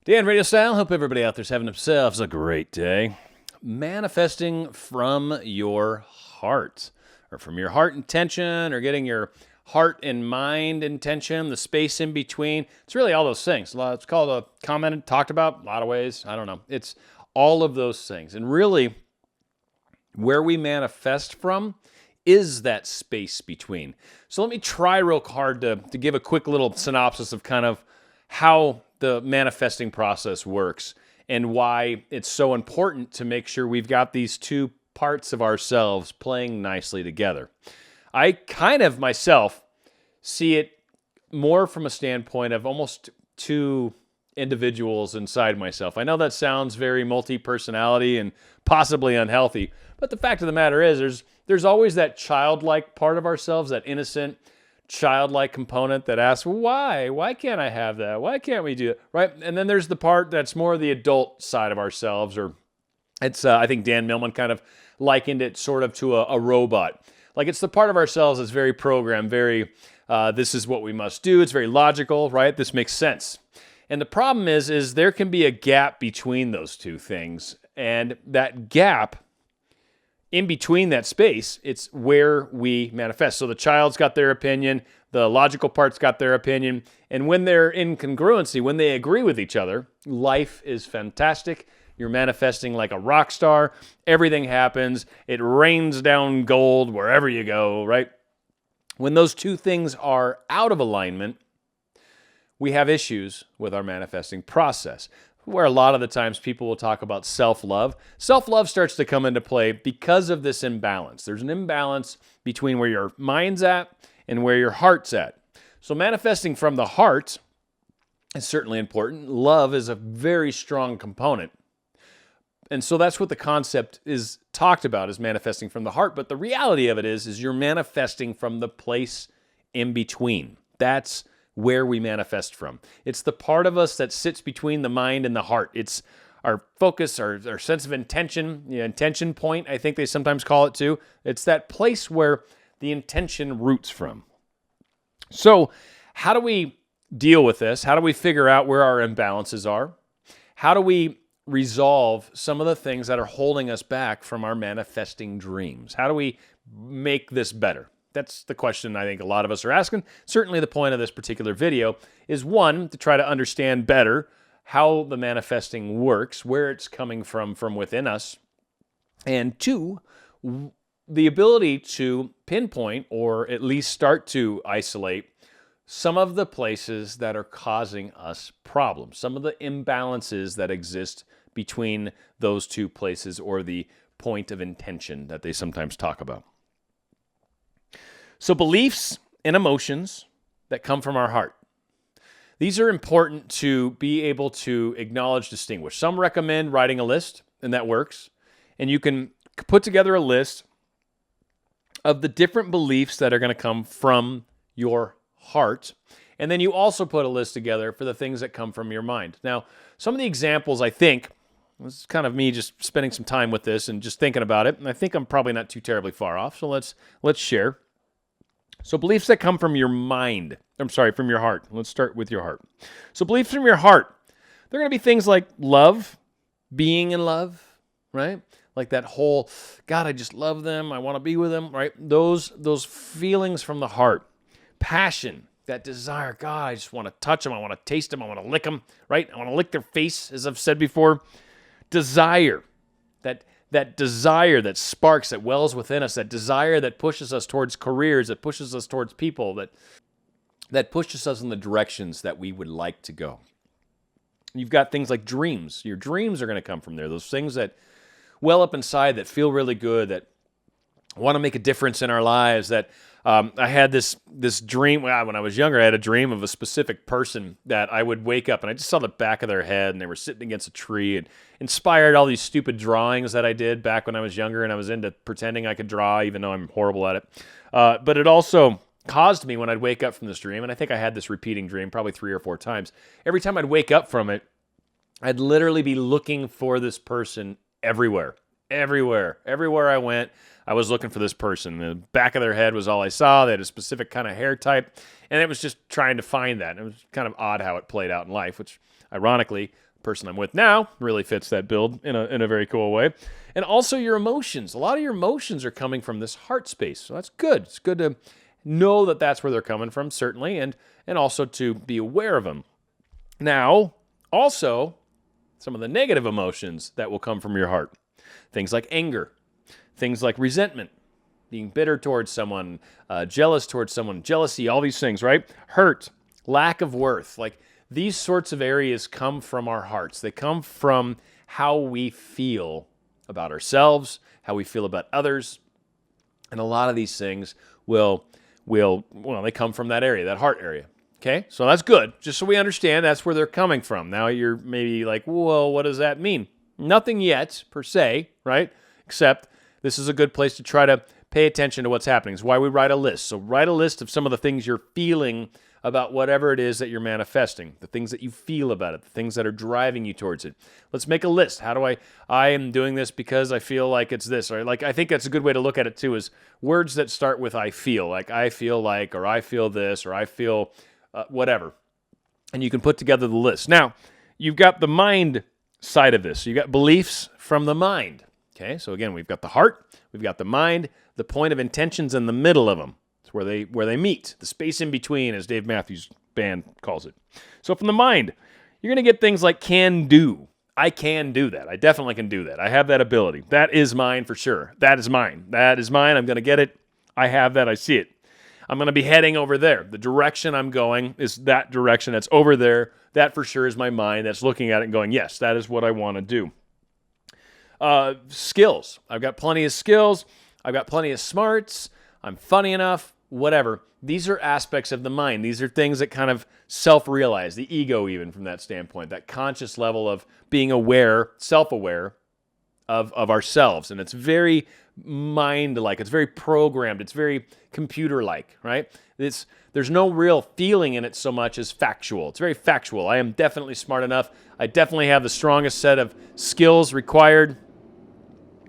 Dan RadioStyle, hope everybody out there's having themselves a great day. Manifesting from your heart, or from your heart intention, or getting your heart and mind intention, the space in between. It's really all those things. It's called commented, talked about, a lot of ways. I don't know. It's all of those things. And really, where we manifest from is that space between. So let me try real hard to give a quick little synopsis of kind of how the manifesting process works and why it's so important to make sure we've got these two parts of ourselves playing nicely together. I kind of myself see it more from a standpoint of almost two individuals inside myself. I know that sounds very multi-personality and possibly unhealthy, but the fact of the matter is there's always that childlike part of ourselves, that innocent, childlike component that asks, why? Why can't I have that? Why can't we do it? Right? And then there's the part that's more the adult side of ourselves, or it's, I think Dan Millman kind of likened it sort of to a robot. Like it's the part of ourselves that's very programmed, very, this is what we must do. It's very logical, right? This makes sense. And the problem is there can be a gap between those two things. And that gap in between that space, it's where we manifest. So the child's got their opinion, the logical part's got their opinion, and when they're in congruency, when they agree with each other, life is fantastic. You're manifesting like a rock star. Everything happens. It rains down gold wherever you go, right? When those two things are out of alignment, we have issues with our manifesting process, where a lot of the times people will talk about self-love. Self-love starts to come into play because of this imbalance. There's an imbalance between where your mind's at and where your heart's at. So manifesting from the heart is certainly important. Love is a very strong component. And so that's what the concept is talked about, is manifesting from the heart. But the reality of it is you're manifesting from the place in between. That's where we manifest from. It's the part of us that sits between the mind and the heart. It's our focus, our sense of intention, the intention point, I think they sometimes call it too. It's that place where the intention roots from. So how do we deal with this? How do we figure out where our imbalances are? How do we resolve some of the things that are holding us back from our manifesting dreams? How do we make this better? That's the question I think a lot of us are asking. Certainly the point of this particular video is, one, to try to understand better how the manifesting works, where it's coming from within us, and two, the ability to pinpoint or at least start to isolate some of the places that are causing us problems, some of the imbalances that exist between those two places, or the point of intention that they sometimes talk about. So beliefs and emotions that come from our heart. These are important to be able to acknowledge, distinguish. Some recommend writing a list, and that works. And you can put together a list of the different beliefs that are going to come from your heart. And then you also put a list together for the things that come from your mind. Now, some of the examples, I think, this is kind of me just spending some time with this and just thinking about it. And I think I'm probably not too terribly far off. So let's share. So beliefs that come from your mind, from your heart. Let's start with your heart. So beliefs from your heart, they're going to be things like love, being in love, right? Like that whole, God, I just love them. I want to be with them, right? Those feelings from the heart. Passion, that desire, God, I just want to touch them. I want to taste them. I want to lick them, right? I want to lick their face, as I've said before. Desire, that desire that sparks, that wells within us, that desire that pushes us towards careers, that pushes us towards people, that pushes us in the directions that we would like to go. You've got things like dreams. Your dreams are going to come from there. Those things that well up inside, that feel really good, that want to make a difference in our lives. That I had this dream when I was younger. I had a dream of a specific person that I would wake up and I just saw the back of their head, and they were sitting against a tree, and inspired all these stupid drawings that I did back when I was younger, and I was into pretending I could draw, even though I'm horrible at it. But it also caused me, when I'd wake up from this dream, and I think I had this repeating dream probably 3 or 4 times. Every time I'd wake up from it, I'd literally be looking for this person everywhere. Everywhere I went, I was looking for this person. The back of their head was all I saw. They had a specific kind of hair type, and it was just trying to find that. And it was kind of odd how it played out in life, which, ironically, person I'm with now really fits that build in a very cool way. And also your emotions. A lot of your emotions are coming from this heart space. So that's good. It's good to know that that's where they're coming from, certainly, and also to be aware of them. Now, also, some of the negative emotions that will come from your heart. Things like anger, things like resentment, being bitter towards someone, jealous towards someone, jealousy, all these things, right? Hurt, lack of worth. Like these sorts of areas come from our hearts. They come from how we feel about ourselves, how we feel about others. And a lot of these things they come from that area, that heart area. Okay, so that's good. Just so we understand, that's where they're coming from. Now you're maybe like, well, what does that mean? Nothing yet, per se, right? Except this is a good place to try to pay attention to what's happening. It's why we write a list. So write a list of some of the things you're feeling about whatever it is that you're manifesting, the things that you feel about it, the things that are driving you towards it. Let's make a list. How do I am doing this because I feel like it's this, or like I think that's a good way to look at it too, is words that start with I feel, like I feel like, or I feel this, or I feel whatever. And you can put together the list. Now, you've got the mind side of this. So you've got beliefs from the mind. Okay, so again, we've got the heart, we've got the mind, the point of intention's in the middle of them. It's where they meet, the space in between, as Dave Matthews Band calls it. So from the mind, you're going to get things like can do. I can do that. I definitely can do that. I have that ability. That is mine for sure. That is mine. That is mine. I'm going to get it. I have that. I see it. I'm going to be heading over there. The direction I'm going is that direction that's over there. That for sure is my mind that's looking at it and going, yes, that is what I want to do. Skills. I've got plenty of skills. I've got plenty of smarts. I'm funny enough, whatever. These are aspects of the mind. These are things that kind of self-realize, the ego even from that standpoint, that conscious level of being aware, self-aware of ourselves. And it's very mind-like. It's very programmed. It's very computer-like, right? There's no real feeling in it so much as factual. It's very factual. I am definitely smart enough. I definitely have the strongest set of skills required.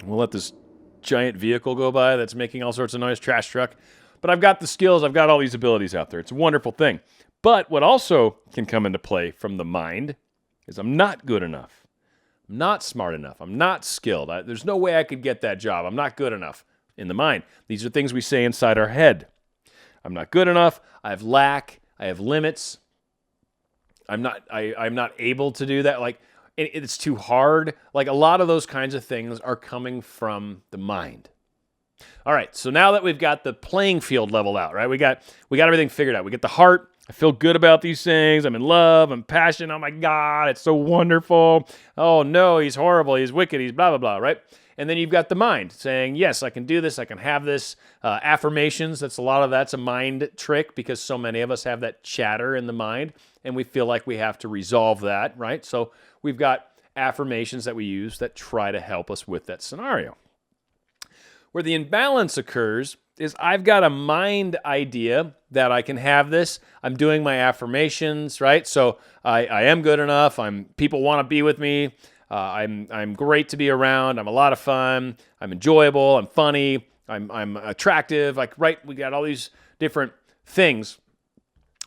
We'll let this giant vehicle go by that's making all sorts of noise, trash truck. But I've got the skills. I've got all these abilities out there. It's a wonderful thing. But what also can come into play from the mind is I'm not good enough. I'm not smart enough. I'm not skilled. There's no way I could get that job. I'm not good enough in the mind. These are things we say inside our head. I'm not good enough. I have lack. I have limits. I'm not able to do that. Like it's too hard. Like a lot of those kinds of things are coming from the mind. All right, so now that we've got the playing field leveled out, right? We got everything figured out. We get the heart. I feel good about these things. I'm in love. I'm passionate. Oh my God, it's so wonderful. Oh no, he's horrible. He's wicked. He's blah, blah, blah, right? And then you've got the mind saying, yes, I can do this. I can have this. Affirmations, that's a mind trick because so many of us have that chatter in the mind and we feel like we have to resolve that, right? So we've got affirmations that we use that try to help us with that scenario. Where the imbalance occurs is I've got a mind idea that I can have this. I'm doing my affirmations, right? So I am good enough. People want to be with me. I'm great to be around. I'm a lot of fun. I'm enjoyable. I'm funny. I'm attractive. Like, right, we got all these different things.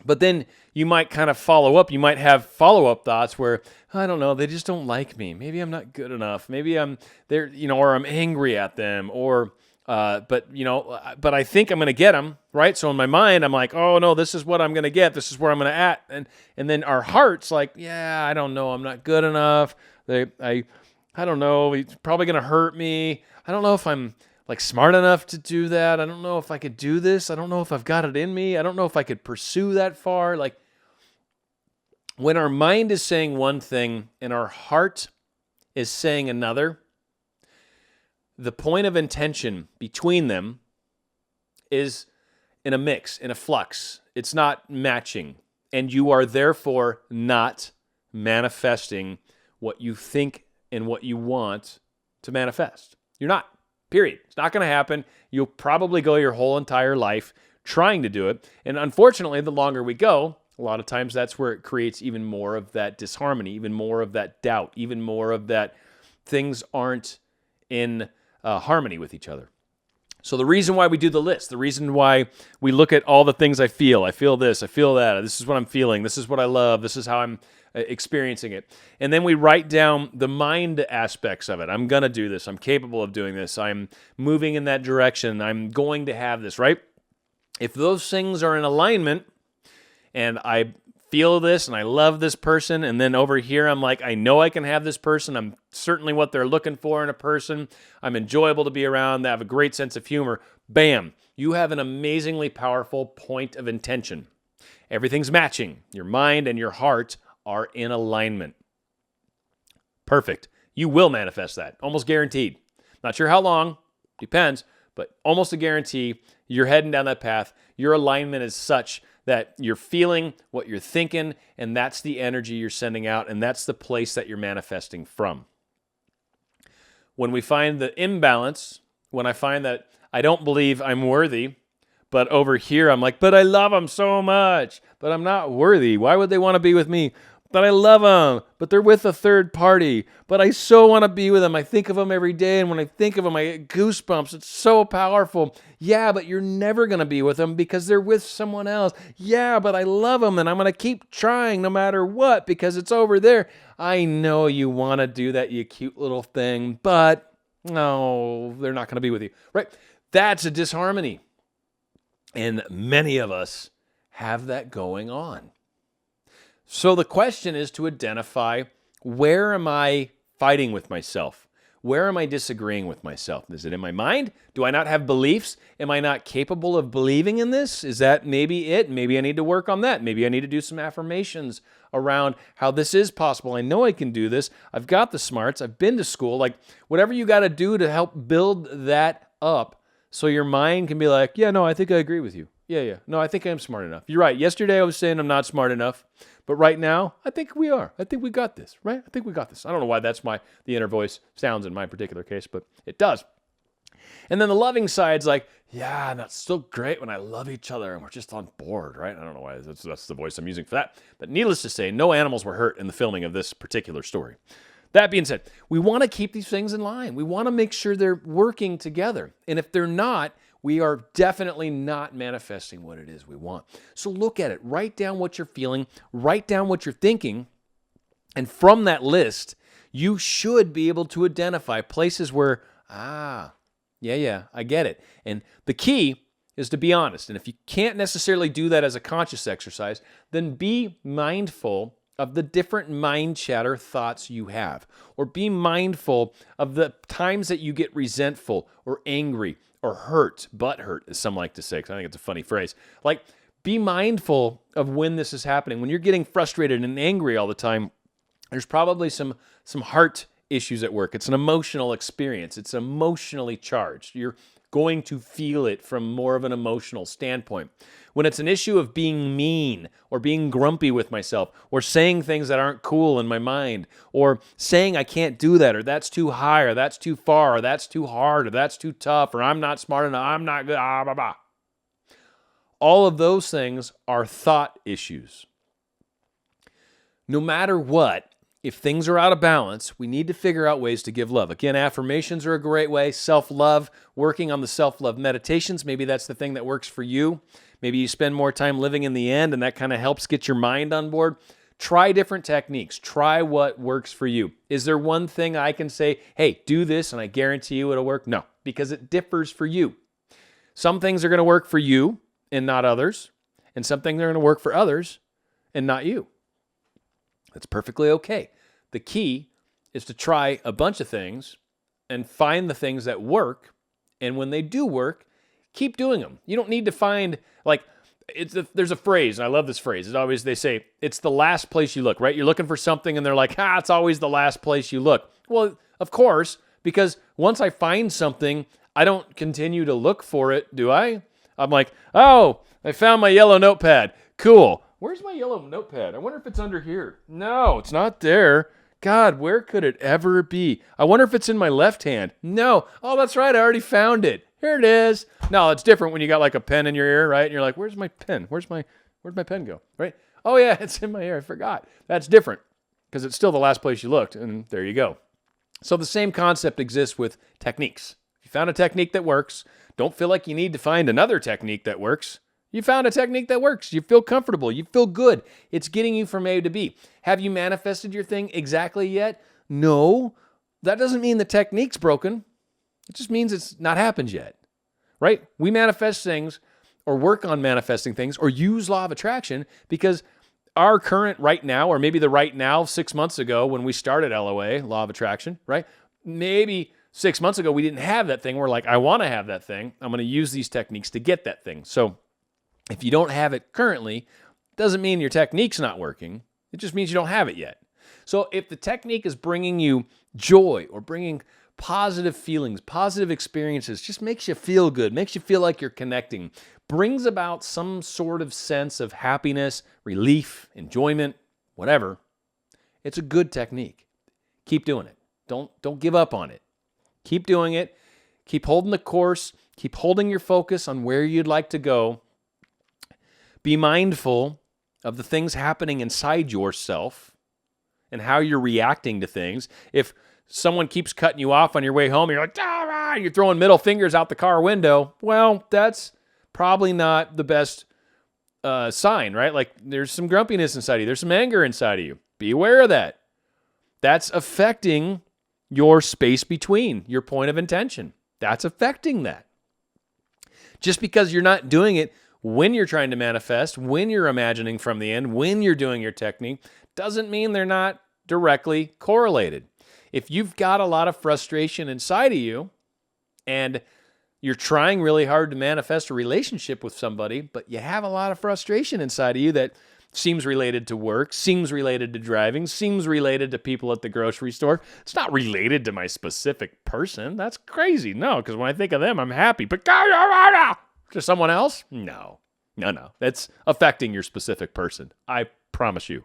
But then you might kind of follow up. You might have follow-up thoughts where, I don't know, they just don't like me. Maybe I'm not good enough. Maybe I'm there, or I'm angry at them, but I think I'm going to get them, right? So in my mind, I'm like, oh no, this is what I'm going to get. This is where I'm going to at. And then our heart's like, yeah, I don't know. I'm not good enough. I don't know. He's probably going to hurt me. I don't know if I'm like smart enough to do that. I don't know if I could do this. I don't know if I've got it in me. I don't know if I could pursue that far. Like when our mind is saying one thing and our heart is saying another, the point of intention between them is in a mix, in a flux. It's not matching. And you are therefore not manifesting what you think and what you want to manifest. You're not. Period. It's not going to happen. You'll probably go your whole entire life trying to do it. And unfortunately, the longer we go, a lot of times that's where it creates even more of that disharmony, even more of that doubt, even more of that things aren't in harmony with each other. So the reason why we do the list, the reason why we look at all the things I feel this, I feel that, this is what I'm feeling, this is what I love, this is how I'm experiencing it. And then we write down the mind aspects of it. I'm going to do this. I'm capable of doing this. I'm moving in that direction. I'm going to have this, right? If those things are in alignment and I feel this and I love this person, and then over here I'm like, I know I can have this person. I'm certainly what they're looking for in a person. I'm enjoyable to be around. They have a great sense of humor. Bam. You have an amazingly powerful point of intention. Everything's matching. Your mind and your heart are in alignment. Perfect. You will manifest that. Almost guaranteed. Not sure how long. Depends. But almost a guarantee. You're heading down that path. Your alignment is such that you're feeling what you're thinking, and that's the energy you're sending out, and that's the place that you're manifesting from. When we find the imbalance, when I find that I don't believe I'm worthy, but over here I'm like, but I love them so much, but I'm not worthy. Why would they want to be with me? But I love them, but they're with a third party, but I so want to be with them. I think of them every day, and when I think of them, I get goosebumps. It's so powerful. Yeah, but you're never going to be with them because they're with someone else. Yeah, but I love them, and I'm going to keep trying no matter what because it's over there. I know you want to do that, you cute little thing, but no, they're not going to be with you, right? That's a disharmony, and many of us have that going on. So the question is to identify, where am I fighting with myself? Where am I disagreeing with myself? Is it in my mind? Do I not have beliefs? Am I not capable of believing in this? Is that maybe it? Maybe I need to work on that. Maybe I need to do some affirmations around how this is possible. I know I can do this. I've got the smarts. I've been to school. Like, whatever you got to do to help build that up so your mind can be like, yeah, no, I think I agree with you. Yeah. No, I think I'm smart enough. You're right. Yesterday I was saying I'm not smart enough. But right now, I think we are. I think we got this, right? I think we got this. I don't know why that's the inner voice sounds in my particular case, but it does. And then the loving side's like, yeah, that's still great when I love each other and we're just on board, right? I don't know why that's the voice I'm using for that. But needless to say, no animals were hurt in the filming of this particular story. That being said, we want to keep these things in line. We want to make sure they're working together. And if they're not, we are definitely not manifesting what it is we want. So look at it. Write down what you're feeling. Write down what you're thinking. And from that list, you should be able to identify places where, I get it. And the key is to be honest. And if you can't necessarily do that as a conscious exercise, then be mindful of the different mind chatter thoughts you have. Or be mindful of the times that you get resentful or angry or hurt, butthurt, as some like to say, because I think it's a funny phrase. Like, be mindful of when this is happening. When you're getting frustrated and angry all the time, there's probably some heart issues at work. It's an emotional experience. It's emotionally charged. You're going to feel it from more of an emotional standpoint. When it's an issue of being mean or being grumpy with myself or saying things that aren't cool in my mind or saying I can't do that or that's too high or that's too far or that's too hard or that's too tough or I'm not smart enough, I'm not good, blah, blah. All of those things are thought issues. No matter what, if things are out of balance, we need to figure out ways to give love. Again, affirmations are a great way. Self-love, working on the self-love meditations. Maybe that's the thing that works for you. Maybe you spend more time living in the end, and that kind of helps get your mind on board. Try different techniques. Try what works for you. Is there one thing I can say, hey, do this, and I guarantee you it'll work? No, because it differs for you. Some things are going to work for you and not others, and some things are going to work for others and not you. That's perfectly okay. The key is to try a bunch of things and find the things that work. And when they do work, keep doing them. You don't need to find, there's a phrase, and I love this phrase. It's always, they say, it's the last place you look, right? You're looking for something and they're like, it's always the last place you look. Well, of course, because once I find something, I don't continue to look for it, do I? I'm like, oh, I found my yellow notepad. Cool. Where's my yellow notepad? I wonder if it's under here. No, it's not there. God, where could it ever be? I wonder if it's in my left hand. No. Oh, that's right. I already found it. Here it is. No, it's different when you got like a pen in your ear, right? And you're like, where's my pen? Where'd my pen go? Right? Oh yeah, it's in my ear. I forgot. That's different because it's still the last place you looked, and there you go. So the same concept exists with techniques. If you found a technique that works, don't feel like you need to find another technique that works. You found a technique that works. You feel comfortable. You feel good. It's getting you from A to B. Have you manifested your thing exactly yet? No. That doesn't mean the technique's broken. It just means it's not happened yet, right? We manifest things or work on manifesting things or use law of attraction because our current right now, or maybe the right now 6 months ago when we started LOA, law of attraction, right? Maybe 6 months ago we didn't have that thing. We're like, I want to have that thing. I'm going to use these techniques to get that thing. So if you don't have it currently, it doesn't mean your technique's not working. It just means you don't have it yet. So if the technique is bringing you joy or bringing positive feelings, positive experiences, just makes you feel good, makes you feel like you're connecting, brings about some sort of sense of happiness, relief, enjoyment, whatever, it's a good technique. Keep doing it. Don't give up on it. Keep doing it. Keep holding the course. Keep holding your focus on where you'd like to go. Be mindful of the things happening inside yourself and how you're reacting to things. If someone keeps cutting you off on your way home, you're like, ah, you're throwing middle fingers out the car window. Well, that's probably not the best sign, right? Like there's some grumpiness inside of you. There's some anger inside of you. Be aware of that. That's affecting your space between, your point of intention. That's affecting that. Just because you're not doing it when you're trying to manifest, when you're imagining from the end, when you're doing your technique, doesn't mean they're not directly correlated. If you've got a lot of frustration inside of you and you're trying really hard to manifest a relationship with somebody, but you have a lot of frustration inside of you that seems related to work, seems related to driving, seems related to people at the grocery store. It's not related to my specific person. That's crazy. No, because when I think of them, I'm happy. But to someone else? No. That's affecting your specific person. I promise you.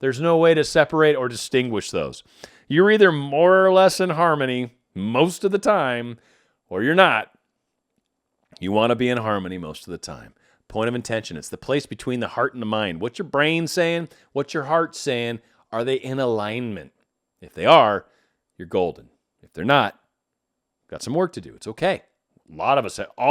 There's no way to separate or distinguish those. You're either more or less in harmony most of the time, or you're not. You want to be in harmony most of the time. Point of intention. It's the place between the heart and the mind. What's your brain saying? What's your heart saying? Are they in alignment? If they are, you're golden. If they're not, got some work to do. It's okay. All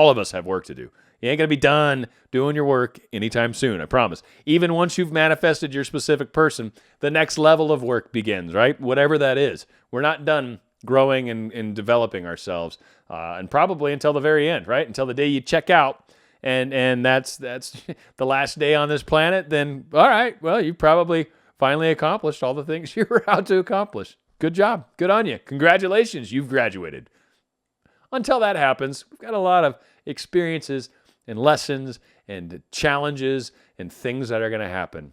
of us have work to do. You ain't going to be done doing your work anytime soon, I promise. Even once you've manifested your specific person, the next level of work begins, right? Whatever that is. We're not done growing and developing ourselves, and probably until the very end, right? Until the day you check out, and that's the last day on this planet, then, all right, well, you probably finally accomplished all the things you were out to accomplish. Good job. Good on you. Congratulations. You've graduated. Until that happens, we've got a lot of experiences and lessons and challenges and things that are going to happen.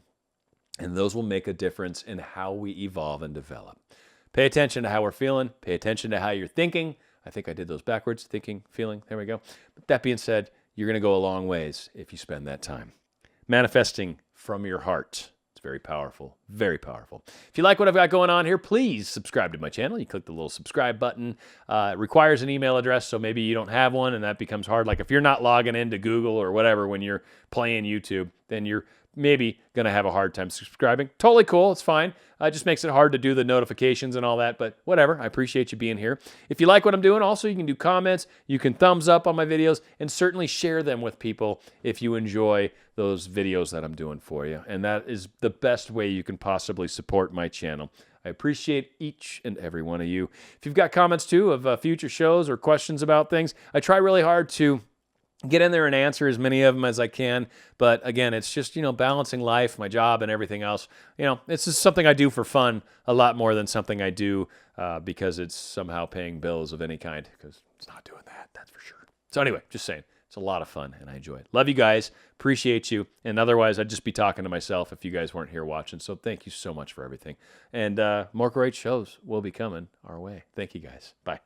And those will make a difference in how we evolve and develop. Pay attention to how we're feeling. Pay attention to how you're thinking. I think I did those backwards. Thinking, feeling. There we go. But that being said, you're going to go a long ways if you spend that time. Manifesting from your heart. It's very powerful. Very powerful. If you like what I've got going on here, please subscribe to my channel. You click the little subscribe button. It requires an email address, so maybe you don't have one, and that becomes hard. Like if you're not logging into Google or whatever when you're playing YouTube, then you're maybe going to have a hard time subscribing. Totally cool. It's fine. It just makes it hard to do the notifications and all that, but whatever. I appreciate you being here. If you like what I'm doing, also you can do comments. You can thumbs up on my videos, and certainly share them with people if you enjoy those videos that I'm doing for you. And that is the best way you can possibly support my channel. I appreciate each and every one of you. If you've got comments too of future shows or questions about things, I try really hard to get in there and answer as many of them as I can. But again, it's just, balancing life, my job, and everything else. It's just something I do for fun a lot more than something I do because it's somehow paying bills of any kind, because it's not doing that, that's for sure. So anyway, just saying, it's a lot of fun and I enjoy it. Love you guys. Appreciate you. And otherwise, I'd just be talking to myself if you guys weren't here watching. So thank you so much for everything. And more great shows will be coming our way. Thank you guys. Bye.